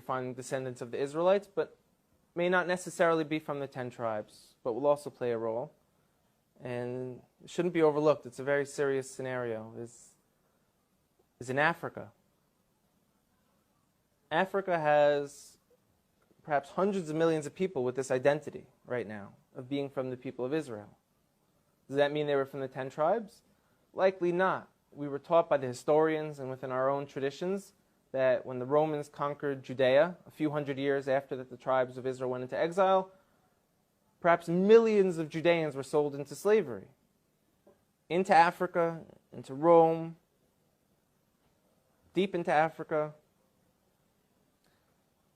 find descendants of the Israelites, but may not necessarily be from the 10 tribes, but will also play a role. And it shouldn't be overlooked. It's a very serious scenario, is in Africa. Africa has perhaps hundreds of millions of people with this identity right now of being from the people of Israel. Does that mean they were from the 10 tribes? Likely not. We were taught by the historians and within our own traditions that when the Romans conquered Judea, a few hundred years after that the tribes of Israel went into exile, perhaps millions of Judeans were sold into slavery, into Africa, into Rome, deep into Africa.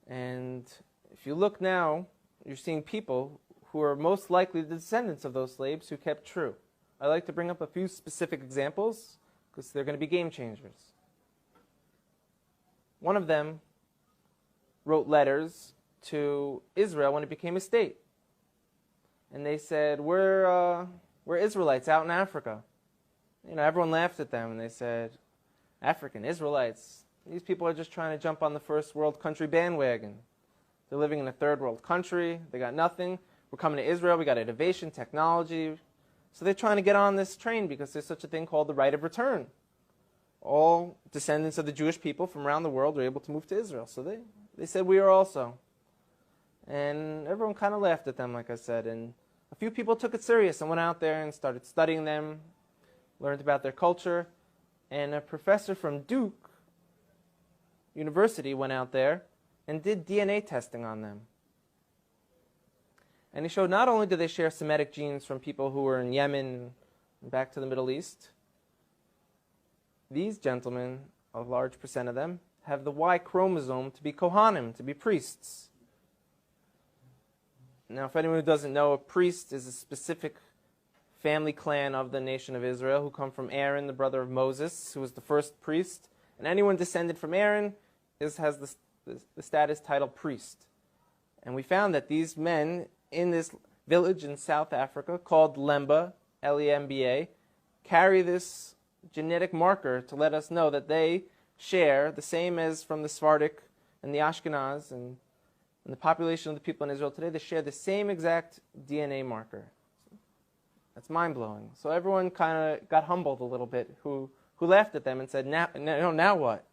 And if you look now, you're seeing people who are most likely the descendants of those slaves who kept true. I like to bring up a few specific examples because they're going to be game changers. One of them wrote letters to Israel when it became a state. And they said, we're Israelites out in Africa. Everyone laughed at them and they said, African Israelites, these people are just trying to jump on the first world country bandwagon. They're living in a third world country. They got nothing. We're coming to Israel. We got innovation, technology. So they're trying to get on this train because there's such a thing called the right of return. All descendants of the Jewish people from around the world are able to move to Israel. So they said we are also. And everyone kind of laughed at them, like I said. And a few people took it serious and went out there and started studying them, learned about their culture. And a professor from Duke University went out there and did DNA testing on them. And he showed not only do they share Semitic genes from people who were in Yemen and back to the Middle East, these gentlemen, a large percent of them, have the Y chromosome to be Kohanim, to be priests. Now, if anyone who doesn't know, a priest is a specific family clan of the nation of Israel who come from Aaron, the brother of Moses, who was the first priest. And anyone descended from Aaron has the status title priest. And we found that these men in this village in South Africa called Lemba, L-E-M-B-A, carry this genetic marker to let us know that they share the same as from the Sephardic and the Ashkenaz and the population of the people in Israel today. They share the same exact DNA marker. That's mind-blowing. So everyone kind of got humbled a little bit who laughed at them and said, now what?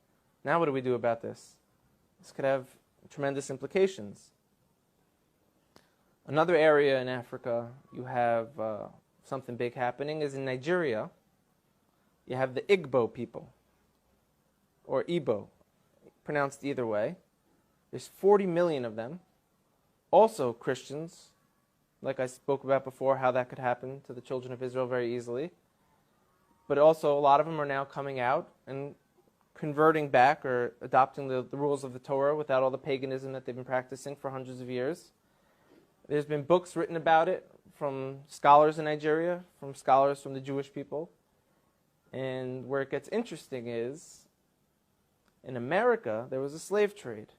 Now what do we do about this? This could have tremendous implications. Another area in Africa you have something big happening is in Nigeria. You have the Igbo people, or Igbo, pronounced either way. There's 40 million of them, also Christians, like I spoke about before, how that could happen to the children of Israel very easily. But also a lot of them are now coming out and converting back or adopting the rules of the Torah without all the paganism that they've been practicing for hundreds of years. There's been books written about it from scholars in Nigeria, from scholars from the Jewish people. And where it gets interesting is, in America, there was a slave trade.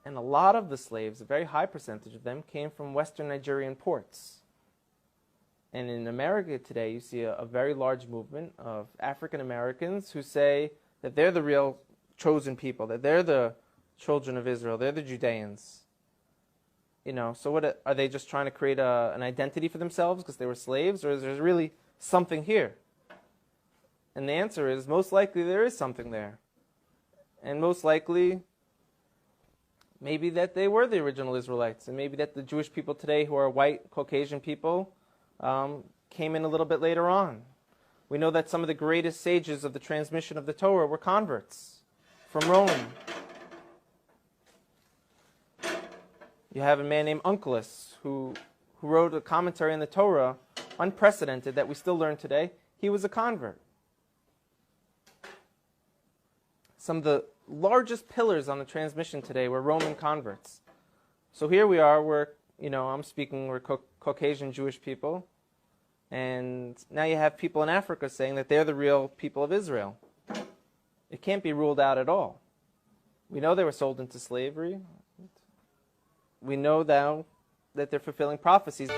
And a lot of the slaves, a very high percentage of them, came from Western Nigerian ports. And in America today, you see a very large movement of African Americans who say that they're the real chosen people, that they're the children of Israel, they're the Judeans. So what are they just trying to create an identity for themselves because they were slaves, or is there really something here? And the answer is, most likely there is something there. And most likely, maybe that they were the original Israelites, and maybe that the Jewish people today who are white, Caucasian people came in a little bit later on. We know that some of the greatest sages of the transmission of the Torah were converts from Rome. You have a man named Onkelos who wrote a commentary on the Torah, unprecedented, that we still learn today. He was a convert. Some of the largest pillars on the transmission today were Roman converts. So here we are, we're Caucasian Jewish people. And now you have people in Africa saying that they're the real people of Israel. It can't be ruled out at all. We know they were sold into slavery. We know now that they're fulfilling prophecies.